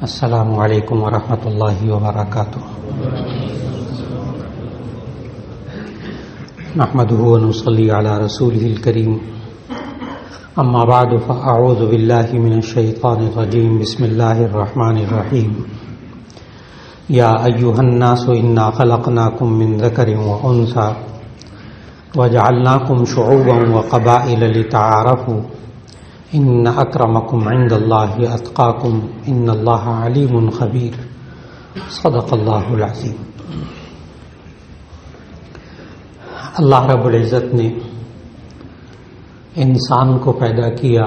السلام علیکم ورحمۃ اللہ وبرکاتہ. نحمده ونصلي على رسوله الكريم. اما بعد فاعوذ بالله من الشیطان الرجیم. بسم اللہ الرحمن الرحیم. یا ایها الناس انا خلقناکم من ذکر وانثى وجعلناکم شعوبا وقبائل لتعارفوا ان اکرمکم عند اللہ اتقاکم ان اللہ علیم خبیر. صدق اللہ العظیم. اللہ رب العزت نے انسان کو پیدا کیا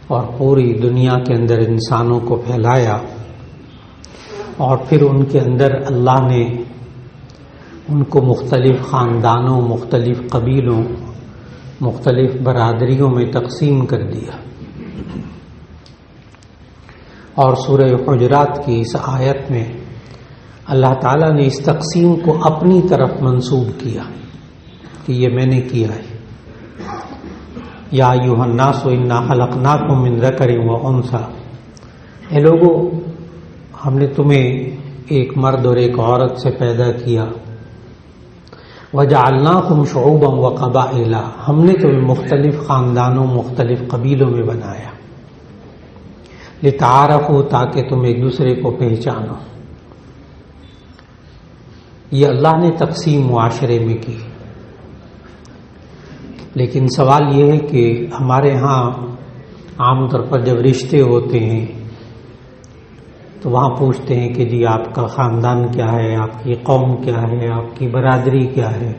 اور پوری دنیا کے اندر انسانوں کو پھیلایا، اور پھر ان کے اندر اللہ نے ان کو مختلف خاندانوں، مختلف قبیلوں، مختلف برادریوں میں تقسیم کر دیا. اور سورہ حجرات کی اس آیت میں اللہ تعالیٰ نے اس تقسیم کو اپنی طرف منسوب کیا کہ یہ میں نے کیا ہے. یا ایھا الناس انا خلقناکم من ذکر وانثی، اے لوگو ہم نے تمہیں ایک مرد اور ایک عورت سے پیدا کیا. وَجَعَلْنَاكُمْ شُعُوبًا وَقَبَائِلَ، ہم نے تمہیں مختلف خاندانوں، مختلف قبیلوں میں بنایا. لِتَعَارَفُوا، تاکہ تم ایک دوسرے کو پہچانو. یہ اللہ نے تقسیم معاشرے میں کی. لیکن سوال یہ ہے کہ ہمارے ہاں عام طور پر جب رشتے ہوتے ہیں تو وہاں پوچھتے ہیں کہ جی آپ کا خاندان کیا ہے، آپ کی قوم کیا ہے، آپ کی برادری کیا ہے.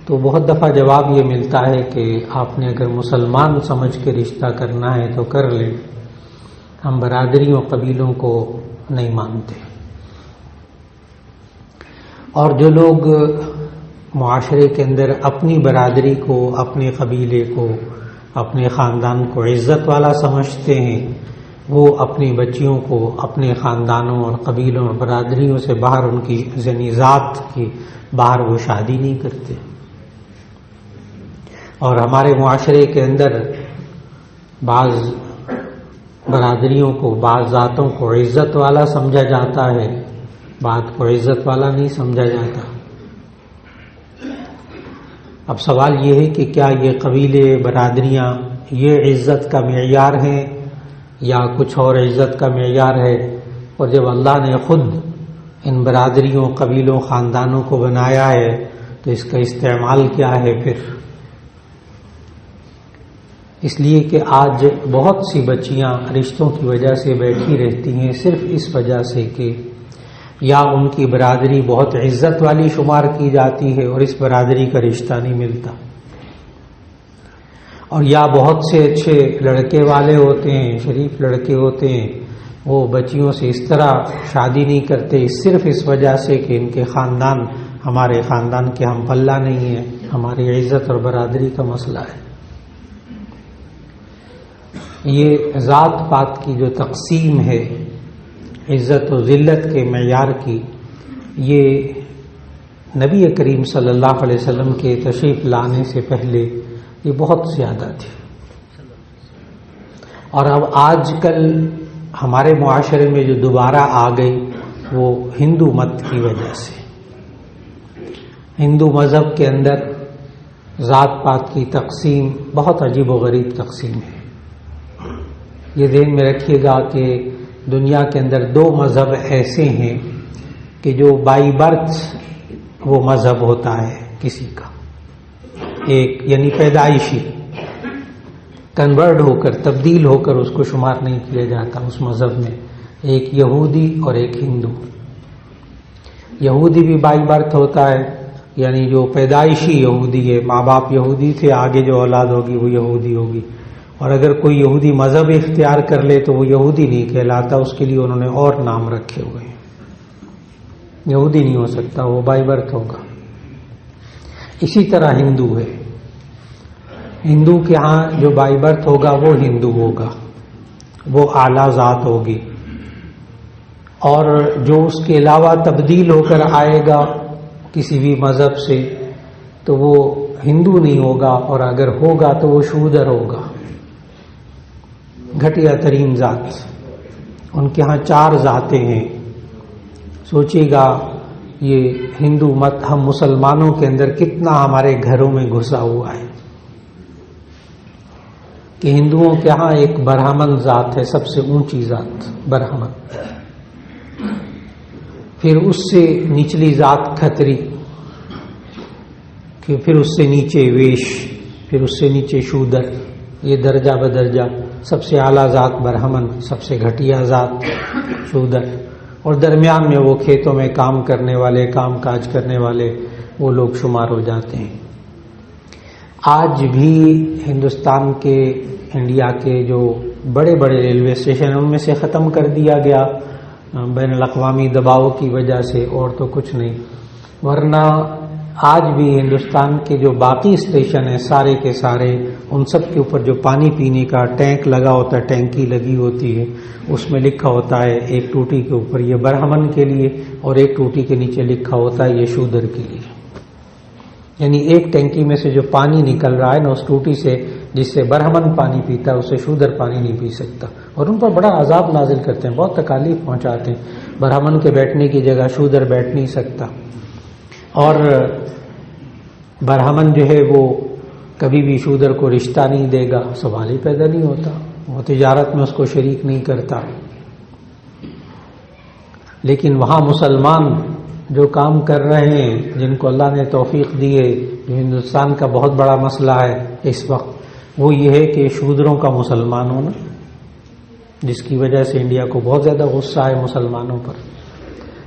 تو بہت دفعہ جواب یہ ملتا ہے کہ آپ نے اگر مسلمان سمجھ کے رشتہ کرنا ہے تو کر لیں، ہم برادریوں قبیلوں کو نہیں مانتے. اور جو لوگ معاشرے کے اندر اپنی برادری کو، اپنے قبیلے کو، اپنے خاندان کو عزت والا سمجھتے ہیں، وہ اپنی بچیوں کو اپنے خاندانوں اور قبیلوں اور برادریوں سے باہر، ان کی یعنی ذات کی باہر وہ شادی نہیں کرتے. اور ہمارے معاشرے کے اندر بعض برادریوں کو، بعض ذاتوں کو عزت والا سمجھا جاتا ہے، بعض کو عزت والا نہیں سمجھا جاتا. اب سوال یہ ہے کہ کیا یہ قبیلے، برادریاں یہ عزت کا معیار ہیں یا کچھ اور عزت کا معیار ہے؟ اور جب اللہ نے خود ان برادریوں، قبیلوں، خاندانوں کو بنایا ہے تو اس کا استعمال کیا ہے پھر؟ اس لیے کہ آج بہت سی بچیاں رشتوں کی وجہ سے بیٹھی رہتی ہیں، صرف اس وجہ سے کہ یا ان کی برادری بہت عزت والی شمار کی جاتی ہے اور اس برادری کا رشتہ نہیں ملتا، اور یا بہت سے اچھے لڑکے والے ہوتے ہیں، شریف لڑکے ہوتے ہیں، وہ بچیوں سے اس طرح شادی نہیں کرتے صرف اس وجہ سے کہ ان کے خاندان ہمارے خاندان کے ہم پلہ نہیں ہے، ہماری عزت اور برادری کا مسئلہ ہے. یہ ذات پات کی جو تقسیم ہے، عزت و ذلت کے معیار کی، یہ نبی کریم صلی اللہ علیہ وسلم کے تشریف لانے سے پہلے یہ بہت زیادہ تھی. اور اب آج کل ہمارے معاشرے میں جو دوبارہ آ گئی وہ ہندو مت کی وجہ سے. ہندو مذہب کے اندر ذات پات کی تقسیم بہت عجیب و غریب تقسیم ہے. یہ ذہن میں رکھیے گا کہ دنیا کے اندر دو مذہب ایسے ہیں کہ جو بائی برتھ وہ مذہب ہوتا ہے کسی کا، ایک یعنی پیدائشی، کنورٹ ہو کر، تبدیل ہو کر اس کو شمار نہیں کیا جاتا اس مذہب میں. ایک یہودی اور ایک ہندو. یہودی بھی بائی برتھ ہوتا ہے، یعنی جو پیدائشی یہودی ہے، ماں باپ یہودی تھے، آگے جو اولاد ہوگی وہ یہودی ہوگی. اور اگر کوئی یہودی مذہب اختیار کر لے تو وہ یہودی نہیں کہلاتا، اس کے لیے انہوں نے اور نام رکھے ہوئے ہیں. یہودی نہیں ہو سکتا، وہ بائی برتھ ہوگا. اسی طرح ہندو ہے. ہندو کے ہاں جو بائی برتھ ہوگا وہ ہندو ہوگا، وہ اعلیٰ ذات ہوگی. اور جو اس کے علاوہ تبدیل ہو کر آئے گا کسی بھی مذہب سے تو وہ ہندو نہیں ہوگا، اور اگر ہوگا تو وہ شودر ہوگا، گھٹیا ترین ذات. ان کے ہاں 4 ذاتیں ہیں. سوچیے گا یہ ہندو مت ہم مسلمانوں کے اندر کتنا ہمارے گھروں میں گھسا ہوا ہے کہ ہندوؤں کے ہاں ایک برہمن ذات ہے، سب سے اونچی ذات برہمن، پھر اس سے نچلی ذات کھتری، پھر اس سے نیچے ویش، پھر اس سے نیچے شودر، یہ درجہ بدرجہ. سب سے اعلیٰ ذات برہمن، سب سے گھٹیا ذات شودر، اور درمیان میں وہ کھیتوں میں کام کرنے والے، کام کاج کرنے والے، وہ لوگ شمار ہو جاتے ہیں. آج بھی ہندوستان کے، انڈیا کے جو بڑے بڑے ریلوے اسٹیشن ان میں سے ختم کر دیا گیا بین الاقوامی دباؤ کی وجہ سے، اور تو کچھ نہیں. ورنہ آج بھی ہندوستان کے جو باقی اسٹیشن ہیں سارے کے سارے، ان سب کے اوپر جو پانی پینے کا ٹینک لگا ہوتا ہے، ٹینکی لگی ہوتی ہے، اس میں لکھا ہوتا ہے ایک ٹوٹی کے اوپر یہ برہمن کے لیے، اور ایک ٹوٹی کے نیچے لکھا ہوتا ہے یہ شودر کے لیے. یعنی ایک ٹینکی میں سے جو پانی نکل رہا ہے نا اس ٹوٹی سے، جس سے برہمن پانی پیتا ہے اسے شودر پانی نہیں پی سکتا. اور ان پر بڑا عذاب نازل کرتے ہیں، بہت تکالیف پہنچاتے ہیں. برہمن کے بیٹھنے کی جگہ شودر بیٹھ نہیں سکتا. اور برہمن جو ہے وہ کبھی بھی شودر کو رشتہ نہیں دے گا، سوال ہی پیدا نہیں ہوتا. وہ تجارت میں اس کو شریک نہیں کرتا. لیکن وہاں مسلمان جو کام کر رہے ہیں، جن کو اللہ نے توفیق دی ہے، جو ہندوستان کا بہت بڑا مسئلہ ہے اس وقت، وہ یہ ہے کہ شودروں کا مسلمان ہونا، جس کی وجہ سے انڈیا کو بہت زیادہ غصہ ہے مسلمانوں پر.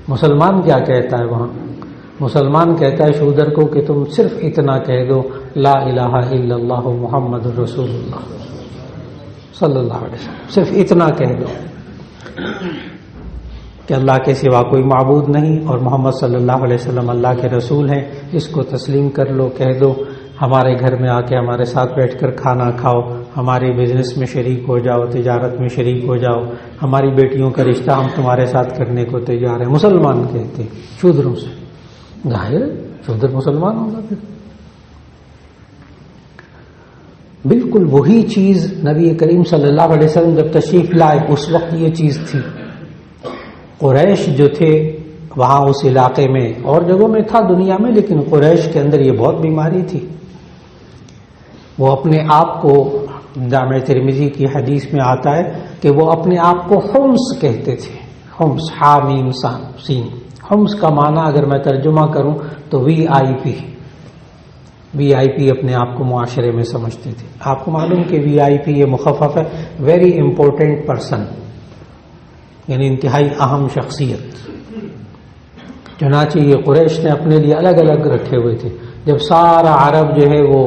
مسلمان کیا کہتا ہے وہاں؟ مسلمان کہتا ہے شودر کو کہ تم صرف اتنا کہہ دو لا الہ الا اللہ محمد رسول اللہ صلی اللہ علیہ وسلم، صرف اتنا کہہ دو کہ اللہ کے سوا کوئی معبود نہیں اور محمد صلی اللہ علیہ وسلم اللہ کے رسول ہیں. اس کو تسلیم کر لو، کہہ دو ہمارے گھر میں آ کے ہمارے ساتھ بیٹھ کر کھانا کھاؤ، ہمارے بزنس میں شریک ہو جاؤ، تجارت میں شریک ہو جاؤ، ہماری بیٹیوں کا رشتہ ہم تمہارے ساتھ کرنے کو تیار ہیں. مسلمان کہتے ہیں شودروں سے. ظاہر شودر مسلمان ہوگا. پھر بالکل وہی چیز نبی کریم صلی اللہ علیہ وسلم جب تشریف لائے اس وقت یہ چیز تھی. قریش جو تھے وہاں اس علاقے میں، اور جگہوں میں تھا دنیا میں، لیکن قریش کے اندر یہ بہت بیماری تھی. وہ اپنے آپ کو، جامع ترمذی کی حدیث میں آتا ہے کہ وہ اپنے آپ کو حمص کہتے تھے. حمص، حا میم سین. حمص کا معنی اگر میں ترجمہ کروں تو وی آئی پی اپنے آپ کو معاشرے میں سمجھتے تھے. آپ کو معلوم کہ وی آئی پی یہ مخفف ہے ویری امپورٹنٹ پرسن، یعنی انتہائی اہم شخصیت. چنانچہ یہ قریش نے اپنے لیے الگ الگ رکھے ہوئے تھے. جب سارا عرب جو ہے وہ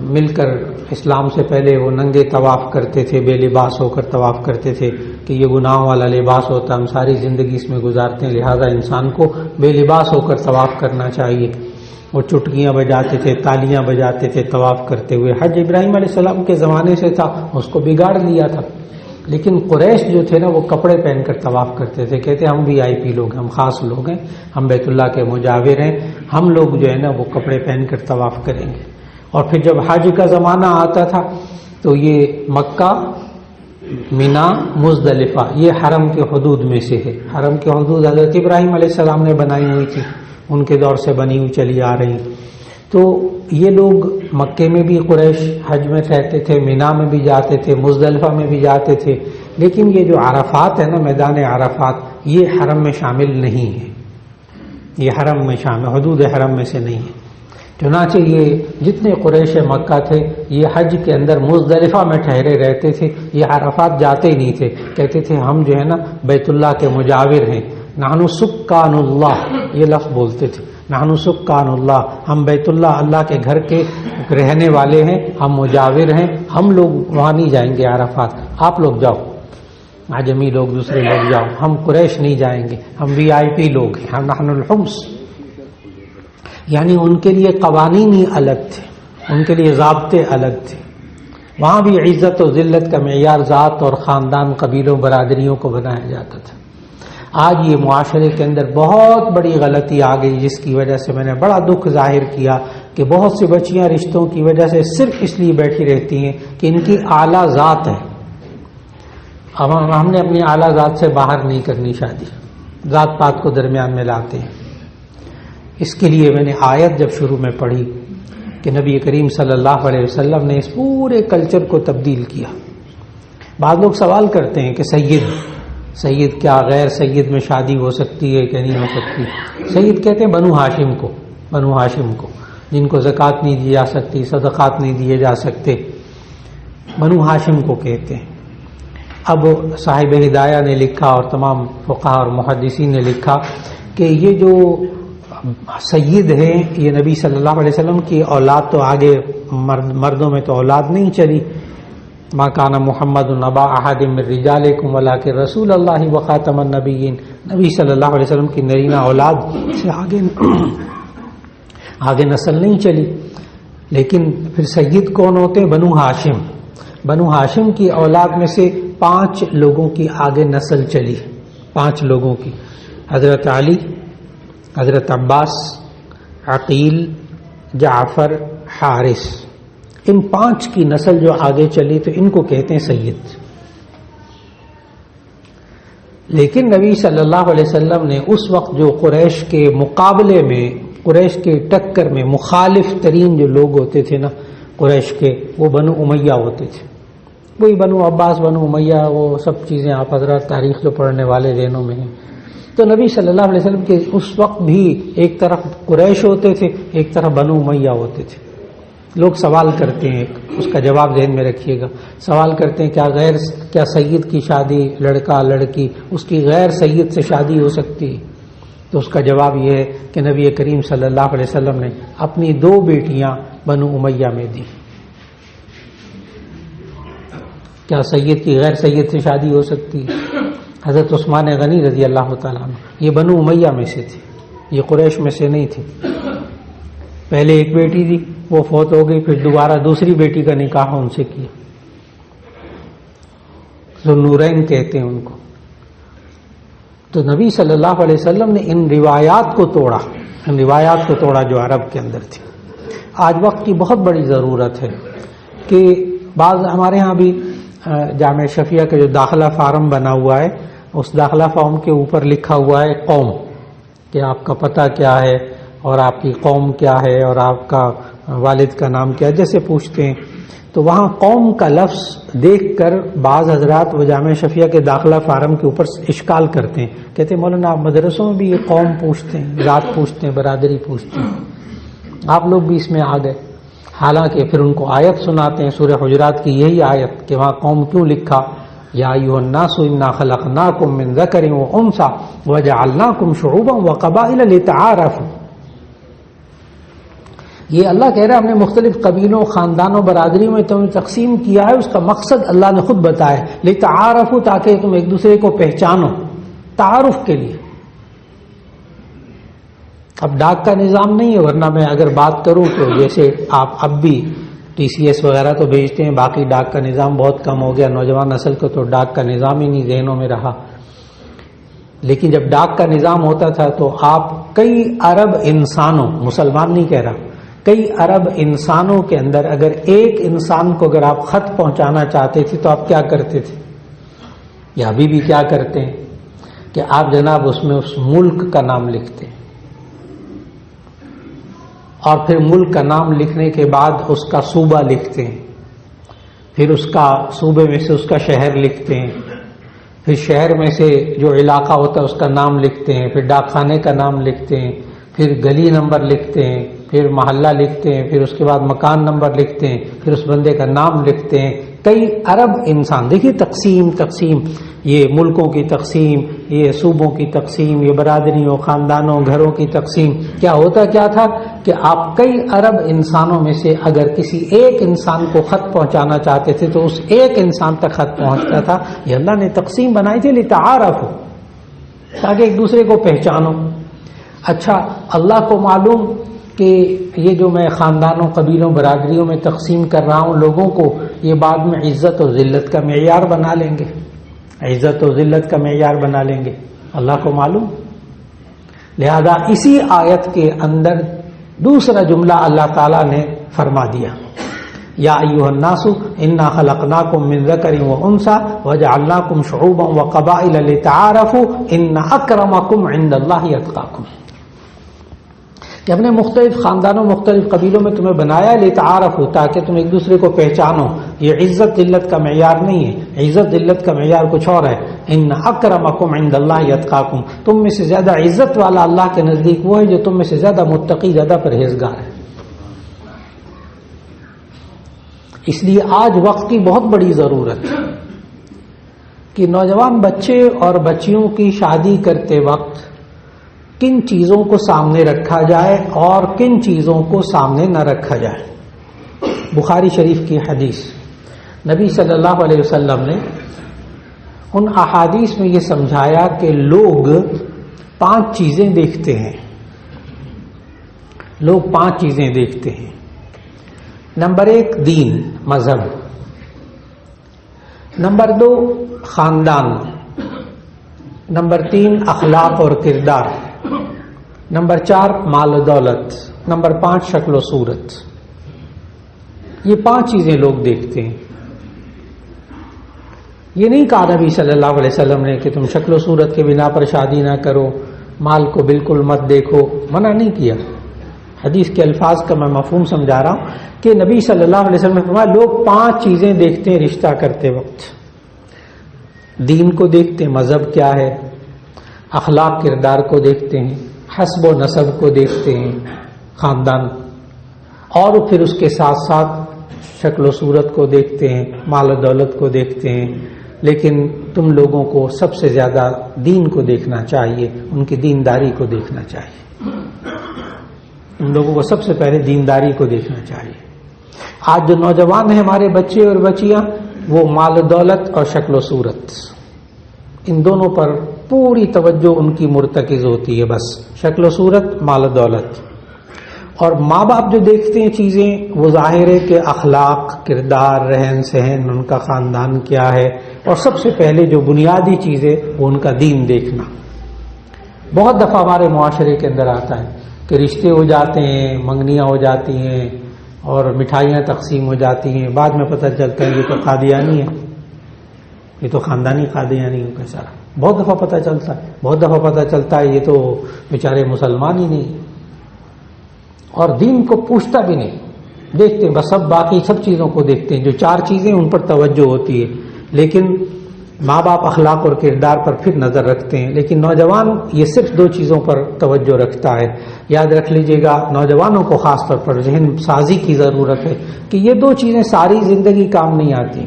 مل کر اسلام سے پہلے وہ ننگے طواف کرتے تھے، بے لباس ہو کر طواف کرتے تھے کہ یہ گناہوں والا لباس ہوتا ہے، ہم ساری زندگی اس میں گزارتے ہیں، لہذا انسان کو بے لباس ہو کر طواف کرنا چاہیے. وہ چٹکیاں بجاتے تھے، تالیاں بجاتے تھے طواف کرتے ہوئے. حج ابراہیم علیہ السلام کے زمانے سے تھا، اس کو بگاڑ لیا تھا. لیکن قریش جو تھے نا وہ کپڑے پہن کر طواف کرتے تھے. کہتے ہم وی آئی پی لوگ ہیں، ہم خاص لوگ ہیں، ہم بیت اللہ کے مجاور ہیں، ہم لوگ جو ہے نا وہ کپڑے پہن کر طواف کریں گے. اور پھر جب حج کا زمانہ آتا تھا تو یہ مکہ، مینا، مزدلفہ یہ حرم کے حدود میں سے ہے. حرم کے حدود حضرت ابراہیم علیہ السلام نے بنائی ہوئی تھی، ان کے دور سے بنی ہوئی چلی آ رہی. تو یہ لوگ مکے میں بھی قریش حج میں رہتے تھے، مینا میں بھی جاتے تھے، مزدلفہ میں بھی جاتے تھے. لیکن یہ جو عرفات ہے نا، میدان عرفات، یہ حرم میں شامل نہیں ہے. یہ حرم میں شامل، حدود حرم میں سے نہیں ہے. چنانچہ یہ جتنے قریش مکہ تھے یہ حج کے اندر مزدلفہ میں ٹھہرے رہتے تھے، یہ عرفات جاتے ہی نہیں تھے. کہتے تھے ہم جو ہے نا بیت اللہ کے مجاور ہیں. نحن سکان اللہ، یہ لفظ بولتے تھے، نحن سکان اللہ، ہم بیت اللہ، اللہ کے گھر کے رہنے والے ہیں، ہم مجاور ہیں، ہم لوگ وہاں نہیں جائیں گے عرفات، آپ لوگ جاؤ، عجمی لوگ دوسرے لوگ جاؤ، ہم قریش نہیں جائیں گے، ہم وی آئی پی لوگ ہیں، ہم نحن الحمص. یعنی ان کے لیے قوانین ہی الگ تھے، ان کے لیے ضابطے الگ تھے. وہاں بھی عزت و ذلت کا معیار ذات اور خاندان، قبیلوں، برادریوں کو بنایا جاتا تھا. آج یہ معاشرے کے اندر بہت بڑی غلطی آ گئی، جس کی وجہ سے میں نے بڑا دکھ ظاہر کیا کہ بہت سی بچیاں رشتوں کی وجہ سے صرف اس لیے بیٹھی رہتی ہیں کہ ان کی اعلیٰ ذات ہے. اب ہم نے اپنی اعلیٰ ذات سے باہر نہیں کرنی شادی، ذات پات کو درمیان میں لاتے ہیں۔ اس کے لیے میں نے آیت جب شروع میں پڑھی کہ نبی کریم صلی اللہ علیہ وسلم نے اس پورے کلچر کو تبدیل کیا۔ بعض لوگ سوال کرتے ہیں کہ سید کیا غیر سید میں شادی ہو سکتی ہے کہ نہیں ہو سکتی؟ سید کہتے ہیں بنو ہاشم کو جن کو زکوٰۃ نہیں دی جا سکتی، صدقات نہیں دیے جا سکتے، بنو ہاشم کو کہتے ہیں۔ اب صاحب ہدایہ نے لکھا اور تمام فقہاء اور محدثین نے لکھا کہ یہ جو سید ہیں یہ نبی صلی اللہ علیہ وسلم کی اولاد تو آگے مردوں میں تو اولاد نہیں چلی، ما کان محمد ابا احد من رجالکم ولکن رسول اللہ وخاتم النبیین، نبی صلی اللہ علیہ وسلم کی نرینہ اولاد سے آگے نسل نہیں چلی۔ لیکن پھر سید کون ہوتے ہیں؟ بنو ہاشم کی اولاد میں سے 5 لوگوں کی آگے نسل چلی، 5 لوگوں کی، حضرت علی، حضرت عباس، عقیل، جعفر، حارث، ان 5 کی نسل جو آگے چلی تو ان کو کہتے ہیں سید۔ لیکن نبی صلی اللہ علیہ وسلم نے اس وقت جو قریش کے مقابلے میں، قریش کے ٹکر میں مخالف ترین جو لوگ ہوتے تھے نا قریش کے، وہ بنو امیہ ہوتے تھے، وہی بنو عباس، بنو امیہ، وہ سب چیزیں آپ حضرات تاریخ جو پڑھنے والے ذہنوں میں ہیں۔ تو نبی صلی اللہ علیہ وسلم کے اس وقت بھی ایک طرف قریش ہوتے تھے، ایک طرف بنو امیہ ہوتے تھے۔ لوگ سوال کرتے ہیں، اس کا جواب ذہن میں رکھیے گا، سوال کرتے ہیں کیا سید کی شادی، لڑکا لڑکی، اس کی غیر سید سے شادی ہو سکتی ہے؟ تو اس کا جواب یہ ہے کہ نبی کریم صلی اللہ علیہ وسلم نے اپنی 2 بیٹیاں بنو امیہ میں دی۔ کیا سید کی غیر سید سے شادی ہو سکتی ہے؟ حضرت عثمان غنی رضی اللہ تعالیٰ عنہ یہ بنو امیہ میں سے تھے، یہ قریش میں سے نہیں تھے۔ پہلے ایک بیٹی تھی، وہ فوت ہو گئی، پھر دوبارہ دوسری بیٹی کا نکاح ان سے کیا، ذوالنورین کہتے ہیں ان کو۔ تو نبی صلی اللہ علیہ وسلم نے ان روایات کو توڑا جو عرب کے اندر تھی۔ آج وقت کی بہت بڑی ضرورت ہے کہ بعض ہمارے ہاں بھی جامعہ شفیہ کا جو داخلہ فارم بنا ہوا ہے، اس داخلہ فارم کے اوپر لکھا ہوا ہے قوم، کہ آپ کا پتہ کیا ہے اور آپ کی قوم کیا ہے اور آپ کا والد کا نام کیا ہے، جیسے پوچھتے ہیں۔ تو وہاں قوم کا لفظ دیکھ کر بعض حضرات وہ جامعہ شفیہ کے داخلہ فارم کے اوپر اشکال کرتے ہیں، کہتے ہیں مولانا آپ مدرسوں میں بھی یہ قوم پوچھتے ہیں، ذات پوچھتے ہیں، برادری پوچھتے ہیں، آپ لوگ بھی اس میں آ گئے۔ حالانکہ پھر ان کو آیت سناتے ہیں سورہ حجرات کی یہی آیت کہ وہاں قوم کیوں لکھا، یا ایھا الناس انا خلقناکم من ذکر و انثی وجعلناکم شعوبا وقبائل لتعارفوا۔ یہ اللہ کہہ رہا ہے ہم نے مختلف قبیلوں، خاندانوں، برادریوں میں تمہیں تقسیم کیا ہے، اس کا مقصد اللہ نے خود بتایا، لتعارفوا، تاکہ تم ایک دوسرے کو پہچانو، تعارف کے لیے۔ اب ڈاک کا نظام نہیں ہے، ورنہ میں اگر بات کروں تو جیسے آپ اب بھی ٹی سی ایس وغیرہ تو بھیجتے ہیں، باقی ڈاک کا نظام بہت کم ہو گیا، نوجوان نسل کو تو ڈاک کا نظام ہی نہیں ذہنوں میں رہا۔ لیکن جب ڈاک کا نظام ہوتا تھا تو آپ کئی ارب انسانوں، مسلمان نہیں کہہ رہا، کئی ارب انسانوں کے اندر اگر ایک انسان کو اگر آپ خط پہنچانا چاہتے تھے تو آپ کیا کرتے تھے، یا ابھی بھی کیا کرتے ہیں کہ آپ جناب اس میں اس ملک کا نام لکھتے ہیں، اور پھر ملک کا نام لکھنے کے بعد اس کا صوبہ لکھتے ہیں، پھر اس کا صوبے میں سے اس کا شہر لکھتے ہیں، پھر شہر میں سے جو علاقہ ہوتا ہے اس کا نام لکھتے ہیں، پھر ڈاک خانے کا نام لکھتے ہیں، پھر گلی نمبر لکھتے ہیں، پھر محلہ لکھتے ہیں، پھر اس کے بعد مکان نمبر لکھتے ہیں، پھر اس بندے کا نام لکھتے ہیں۔ کئی ارب انسان، دیکھیے تقسیم، یہ ملکوں کی تقسیم، یہ صوبوں کی تقسیم، یہ برادریوں، خاندانوں، گھروں کی تقسیم، کیا ہوتا کیا تھا کہ آپ کئی ارب انسانوں میں سے اگر کسی ایک انسان کو خط پہنچانا چاہتے تھے تو اس ایک انسان تک خط پہنچتا تھا۔ یہ اللہ نے تقسیم بنائی تھی لتعارفوا، تاکہ ایک دوسرے کو پہچانو۔ اچھا، اللہ کو معلوم کہ یہ جو میں خاندانوں، قبیلوں، برادریوں میں تقسیم کر رہا ہوں لوگوں کو، یہ بعد میں عزت و ذلت کا معیار بنا لیں گے، عزت و ذلت کا معیار بنا لیں گے، اللہ کو معلوم۔ لہذا اسی آیت کے اندر دوسرا جملہ اللہ تعالیٰ نے فرما دیا، یا ایھا الناس انا خلقناکم من ذکر و انثی وجعلناکم شعوبا وقبائل لتعارفوا ان اکرمکم عند اللہ اتقاکم، کہ ہم نے مختلف خاندانوں مختلف قبیلوں میں تمہیں بنایا لتعارف ہو، تاکہ تم ایک دوسرے کو پہچانو۔ یہ عزت ذلت کا معیار نہیں ہے، عزت ذلت کا معیار کچھ اور ہے۔ ان اکرمکم عند اللہ اتقاکم، تم میں سے زیادہ عزت والا اللہ کے نزدیک وہ ہے جو تم میں سے زیادہ متقی، زیادہ پرہیزگار ہے۔ اس لیے آج وقت کی بہت بڑی ضرورت ہے کہ نوجوان بچے اور بچیوں کی شادی کرتے وقت کن چیزوں کو سامنے رکھا جائے اور کن چیزوں کو سامنے نہ رکھا جائے۔ بخاری شریف کی حدیث، نبی صلی اللہ علیہ وسلم نے ان احادیث میں یہ سمجھایا کہ لوگ 5 چیزیں دیکھتے ہیں، لوگ 5 چیزیں دیکھتے ہیں۔ نمبر 1 دین، مذہب، نمبر 2 خاندان، نمبر 3 اخلاق اور کردار، نمبر 4 مال و دولت، نمبر 5 شکل و صورت۔ یہ 5 چیزیں لوگ دیکھتے ہیں۔ یہ نہیں کہا نبی صلی اللہ علیہ وسلم نے کہ تم شکل و صورت کے بنا پر شادی نہ کرو، مال کو بالکل مت دیکھو، منع نہیں کیا۔ حدیث کے الفاظ کا میں مفہوم سمجھا رہا ہوں کہ نبی صلی اللہ علیہ وسلم نے فرمایا لوگ 5 چیزیں دیکھتے ہیں رشتہ کرتے وقت۔ دین کو دیکھتے ہیں، مذہب کیا ہے، اخلاق کردار کو دیکھتے ہیں، حسب و نسب کو دیکھتے ہیں، خاندان، اور پھر اس کے ساتھ ساتھ شکل و صورت کو دیکھتے ہیں، مال و دولت کو دیکھتے ہیں۔ لیکن تم لوگوں کو سب سے زیادہ دین کو دیکھنا چاہیے، ان کی دینداری کو دیکھنا چاہیے۔ ان لوگوں کو سب سے پہلے دینداری کو دیکھنا چاہیے۔ آج جو نوجوان ہیں ہمارے بچے اور بچیاں، وہ مال و دولت اور شکل و صورت، ان دونوں پر پوری توجہ ان کی مرتکز ہوتی ہے، بس شکل و صورت، مال و دولت۔ اور ماں باپ جو دیکھتے ہیں چیزیں، وہ ظاہر ہے کہ اخلاق، کردار، رہن سہن، ان کا خاندان کیا ہے، اور سب سے پہلے جو بنیادی چیز ہے وہ ان کا دین دیکھنا۔ بہت دفعہ ہمارے معاشرے کے اندر آتا ہے کہ رشتے ہو جاتے ہیں، منگنیاں ہو جاتی ہیں اور مٹھائیاں تقسیم ہو جاتی ہیں، بعد میں پتہ چلتا ہے یہ تو قادیانی ہے، یہ تو خاندانی قادیانی ہو کا سارا۔ بہت دفعہ پتہ چلتا ہے، بہت دفعہ پتہ چلتا ہے یہ تو بیچارے مسلمان ہی نہیں، اور دین کو پوچھتا بھی نہیں، دیکھتے ہیں بس سب، باقی سب چیزوں کو دیکھتے ہیں، جو 4 چیزیں ان پر توجہ ہوتی ہے، لیکن ماں باپ اخلاق اور کردار پر پھر نظر رکھتے ہیں۔ لیکن نوجوان یہ صرف 2 چیزوں پر توجہ رکھتا ہے۔ یاد رکھ لیجئے گا، نوجوانوں کو خاص طور پر ذہن سازی کی ضرورت ہے کہ یہ 2 چیزیں ساری زندگی کام نہیں آتی،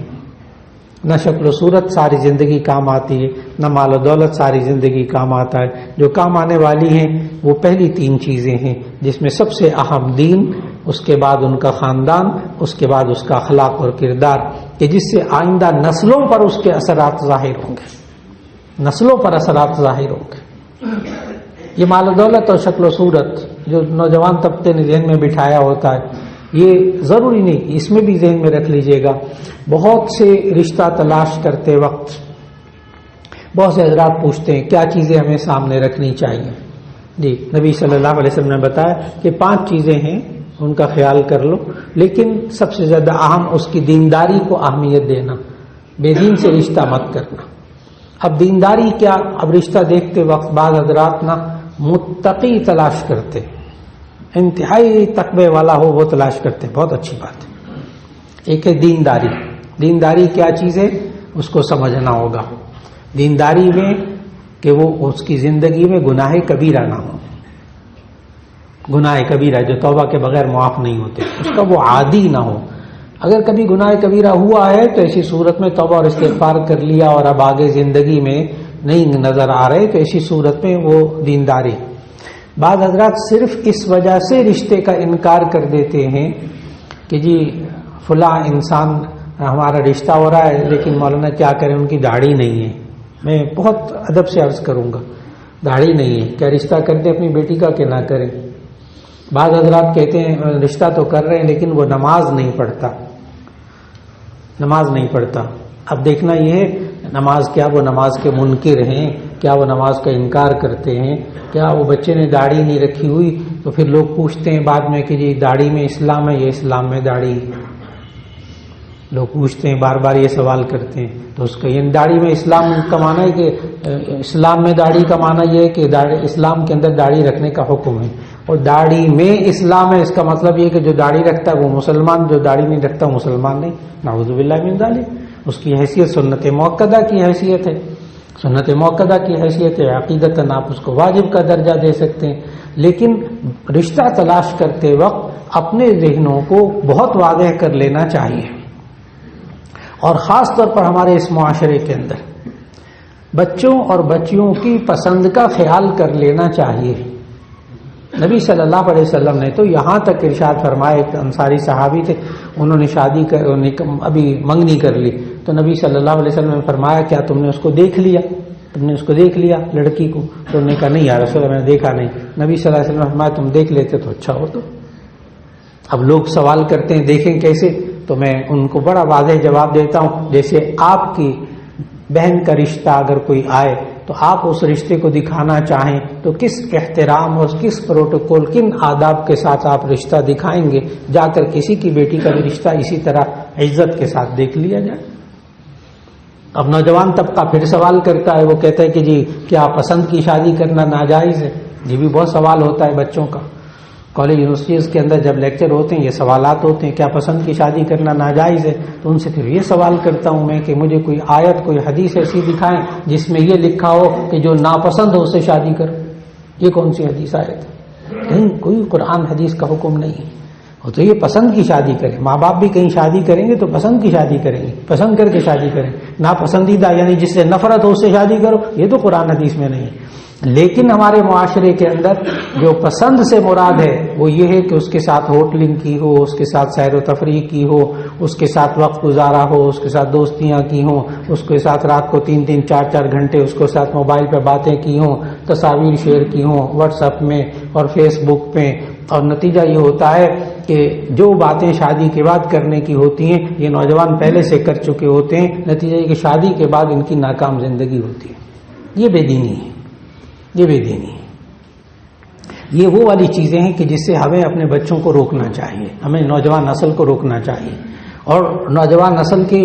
نہ شکل و صورت ساری زندگی کام آتی ہے، نہ مال و دولت ساری زندگی کام آتا ہے۔ جو کام آنے والی ہیں وہ پہلی 3 چیزیں ہیں، جس میں سب سے اہم دین، اس کے بعد ان کا خاندان، اس کے بعد اس کا اخلاق اور کردار، کہ جس سے آئندہ نسلوں پر اس کے اثرات ظاہر ہوں گے، نسلوں پر اثرات ظاہر ہوں گے۔ یہ مال و دولت اور شکل و صورت جو نوجوان طبقے نے ذہن میں بٹھایا ہوتا ہے، یہ ضروری نہیں، اس میں بھی ذہن میں رکھ لیجئے گا۔ بہت سے رشتہ تلاش کرتے وقت بہت سے حضرات پوچھتے ہیں کیا چیزیں ہمیں سامنے رکھنی چاہیے۔ جی، نبی صلی اللہ علیہ وسلم نے بتایا کہ 5 چیزیں ہیں، ان کا خیال کر لو، لیکن سب سے زیادہ اہم اس کی دینداری کو اہمیت دینا، بے دین سے رشتہ مت کرنا۔ اب دینداری کیا، اب رشتہ دیکھتے وقت بعض حضرات نا متقی تلاش کرتے، انتہائی تقوی والا ہو وہ تلاش کرتے، بہت اچھی بات ہے۔ ایک ہے دینداری۔ دینداری کیا چیز ہے اس کو سمجھنا ہوگا۔ دینداری میں کہ وہ اس کی زندگی میں گناہ کبیرہ نہ ہو، گناہ کبیرہ جو توبہ کے بغیر معاف نہیں ہوتے، اس کا وہ عادی نہ ہو۔ اگر کبھی گناہ کبیرہ ہوا ہے تو ایسی صورت میں توبہ اور استغفار کر لیا اور اب آگے زندگی میں نہیں نظر آ رہے، تو ایسی صورت میں وہ دینداری۔ بعض حضرات صرف اس وجہ سے رشتے کا انکار کر دیتے ہیں کہ جی فلاں انسان ہمارا رشتہ ہو رہا ہے لیکن مولانا کیا کریں ان کی داڑھی نہیں ہے۔ میں بہت ادب سے عرض کروں گا، داڑھی نہیں ہے، کیا رشتہ کرتے اپنی بیٹی کا کہ نہ کریں؟ بعض حضرات کہتے ہیں رشتہ تو کر رہے ہیں لیکن وہ نماز نہیں پڑھتا، نماز نہیں پڑھتا۔ اب دیکھنا یہ ہے نماز کیا وہ نماز کے منکر ہیں، کیا وہ نماز کا انکار کرتے ہیں، کیا وہ بچے نے داڑھی نہیں رکھی ہوئی تو پھر لوگ پوچھتے ہیں بعد میں کہ جی داڑھی میں اسلام ہے یا اسلام میں داڑھی ہے۔ لوگ پوچھتے ہیں بار بار یہ سوال کرتے ہیں، تو اس کا یہ داڑھی میں اسلام کا معنی ہے کہ اسلام میں داڑھی کا معنی یہ ہے کہ اسلام کے اندر داڑھی رکھنے کا حکم ہے، اور داڑھی میں اسلام ہے، اس کا مطلب یہ کہ جو داڑھی رکھتا ہے وہ مسلمان، جو داڑھی نہیں رکھتا وہ مسلمان نہیں، نعوذ باللہ من ذالک۔ اس کی حیثیت سنت موقدہ کی حیثیت ہے، سنت موقدہ کی حیثیت ہے، عقیدتاً آپ اس کو واجب کا درجہ دے سکتے ہیں، لیکن رشتہ تلاش کرتے وقت اپنے ذہنوں کو بہت واضح کر لینا چاہیے، اور خاص طور پر ہمارے اس معاشرے کے اندر بچوں اور بچیوں کی پسند کا خیال کر لینا چاہیے۔ نبی صلی اللہ علیہ وسلم نے تو یہاں تک ارشاد فرمایا، ایک انصاری صحابی تھے، انہوں نے ابھی منگنی کر لی، تو نبی صلی اللہ علیہ وسلم نے فرمایا کیا تم نے اس کو دیکھ لیا، تم نے اس کو دیکھ لیا لڑکی کو؟ تو انہوں نے کہا نہیں یا رسول اللہ میں نے دیکھا نہیں۔ نبی صلی اللہ علیہ وسلم نے فرمایا تم دیکھ لیتے تو اچھا ہو۔ تو اب لوگ سوال کرتے ہیں دیکھیں کیسے، تو میں ان کو بڑا واضح جواب دیتا ہوں، جیسے آپ کی بہن کا رشتہ اگر کوئی آئے تو آپ اس رشتے کو دکھانا چاہیں تو کس احترام اور کس پروٹوکول، کن آداب کے ساتھ آپ رشتہ دکھائیں گے؟ جا کر کسی کی بیٹی کا بھی رشتہ اسی طرح عزت کے ساتھ دیکھ لیا جائے۔ اب نوجوان طبقہ پھر سوال کرتا ہے، وہ کہتا ہے کہ جی کیا پسند کی شادی کرنا ناجائز ہے؟ یہ بھی بہت سوال ہوتا ہے بچوں کا، کالج یونیورسٹیز کے اندر جب لیکچر ہوتے ہیں یہ سوالات ہوتے ہیں، کیا پسند کی شادی کرنا ناجائز ہے؟ تو ان سے پھر یہ سوال کرتا ہوں میں کہ مجھے کوئی آیت، کوئی حدیث ایسی دکھائیں جس میں یہ لکھا ہو کہ جو ناپسند ہو اسے شادی کرو۔ یہ کون سی حدیث آیت ہے؟ کہیں کوئی قرآن حدیث کا حکم نہیں ہے۔ تو یہ پسند کی شادی کریں، ماں باپ بھی کہیں شادی کریں گے تو پسند کی شادی کریں گے، پسند کر کے شادی کریں، ناپسندیدہ یعنی جس سے نفرت ہو اس سے شادی کرو، یہ تو قرآن حدیث میں نہیں ہے۔ لیکن ہمارے معاشرے کے اندر جو پسند سے مراد ہے وہ یہ ہے کہ اس کے ساتھ ہوٹلنگ کی ہو، اس کے ساتھ سیر و تفریح کی ہو، اس کے ساتھ وقت گزارا ہو، اس کے ساتھ دوستیاں کی ہوں، اس کے ساتھ رات کو 3-3 4-4 گھنٹے اس کے ساتھ موبائل پہ باتیں کی ہوں، تصاویر شیئر کی ہوں واٹس ایپ میں اور فیس بک پہ، اور نتیجہ یہ ہوتا ہے کہ جو باتیں شادی کے بعد کرنے کی ہوتی ہیں یہ نوجوان پہلے سے کر چکے ہوتے ہیں، نتیجہ یہ کہ شادی کے بعد ان کی ناکام زندگی ہوتی ہے۔ یہ بے دینی ہے، یہ بے دینی ہے۔ یہ وہ والی چیزیں ہیں کہ جس سے ہمیں اپنے بچوں کو روکنا چاہیے، ہمیں نوجوان نسل کو روکنا چاہیے، اور نوجوان نسل کی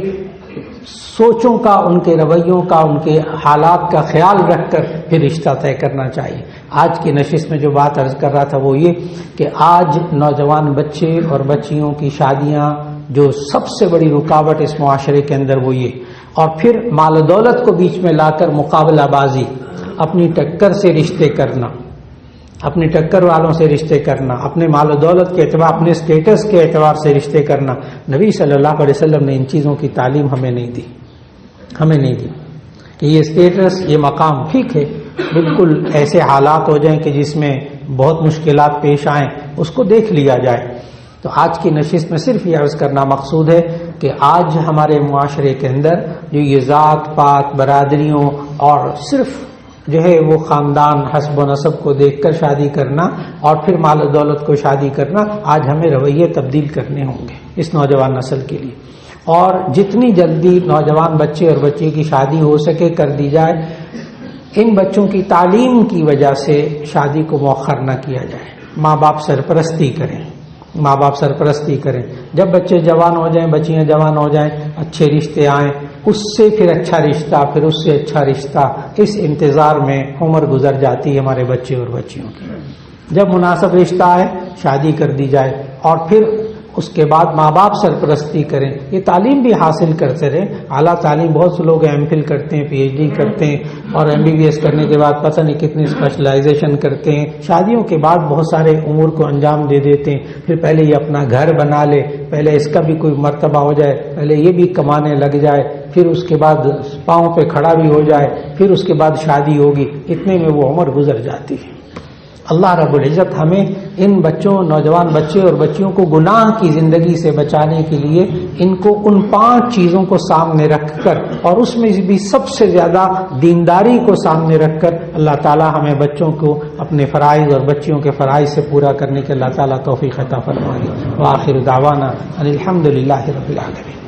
سوچوں کا، ان کے رویوں کا، ان کے حالات کا خیال رکھ کر پھر رشتہ طے کرنا چاہیے۔ آج کی نشست میں جو بات عرض کر رہا تھا وہ یہ کہ آج نوجوان بچے اور بچیوں کی شادیاں جو سب سے بڑی رکاوٹ اس معاشرے کے اندر وہ یہ، اور پھر مال و دولت کو بیچ میں لا کر مقابلہ بازی، اپنی ٹکر سے رشتے کرنا، اپنی ٹکر والوں سے رشتے کرنا، اپنے مال و دولت کے اعتبار، اپنے سٹیٹس کے اعتبار سے رشتے کرنا۔ نبی صلی اللہ علیہ وسلم نے ان چیزوں کی تعلیم ہمیں نہیں دی، ہمیں نہیں دی کہ یہ سٹیٹس، یہ مقام ٹھیک ہے، بالکل ایسے حالات ہو جائیں کہ جس میں بہت مشکلات پیش آئیں اس کو دیکھ لیا جائے۔ تو آج کی نشست میں صرف یہ عرض کرنا مقصود ہے کہ آج ہمارے معاشرے کے اندر جو یہ ذات پات، برادریوں اور صرف جو ہے وہ خاندان، حسب و نسب کو دیکھ کر شادی کرنا اور پھر مال و دولت کو شادی کرنا، آج ہمیں رویے تبدیل کرنے ہوں گے اس نوجوان نسل کے لیے، اور جتنی جلدی نوجوان بچے اور بچی کی شادی ہو سکے کر دی جائے۔ ان بچوں کی تعلیم کی وجہ سے شادی کو مؤخر نہ کیا جائے، ماں باپ سرپرستی کریں، ماں باپ سرپرستی کریں، جب بچے جوان ہو جائیں، بچیاں جوان ہو جائیں، اچھے رشتے آئیں، اس سے پھر اچھا رشتہ، پھر اس سے اچھا رشتہ، اس انتظار میں عمر گزر جاتی ہے ہمارے بچے اور بچیوں کی۔ جب مناسب رشتہ آئے شادی کر دی جائے، اور پھر اس کے بعد ماں باپ سرپرستی کریں، یہ تعلیم بھی حاصل کرتے رہیں۔ اعلیٰ تعلیم بہت سے لوگ ایم فل کرتے ہیں، پی ایچ ڈی کرتے ہیں، اور ایم بی بی ایس کرنے کے بعد پتہ نہیں کتنی اسپیشلائزیشن کرتے ہیں، شادیوں کے بعد بہت سارے امور کو انجام دے دیتے ہیں، پھر پہلے یہ اپنا گھر بنا لے، پہلے اس کا بھی کوئی مرتبہ ہو جائے، پہلے یہ بھی کمانے لگ جائے، پھر اس کے بعد پاؤں پہ کھڑا بھی ہو جائے، پھر اس کے بعد شادی ہوگی، اتنے میں وہ عمر گزر جاتی ہے۔ اللہ رب العزت ہمیں ان بچوں، نوجوان بچے اور بچیوں کو گناہ کی زندگی سے بچانے کے لیے ان کو ان 5 چیزوں کو سامنے رکھ کر، اور اس میں بھی سب سے زیادہ دینداری کو سامنے رکھ کر، اللہ تعالی ہمیں بچوں کو اپنے فرائض اور بچیوں کے فرائض سے پورا کرنے کے اللہ تعالی توفیق عطا فرمائے۔ وآخر دعوانا ان الحمد للہ رب العالمین۔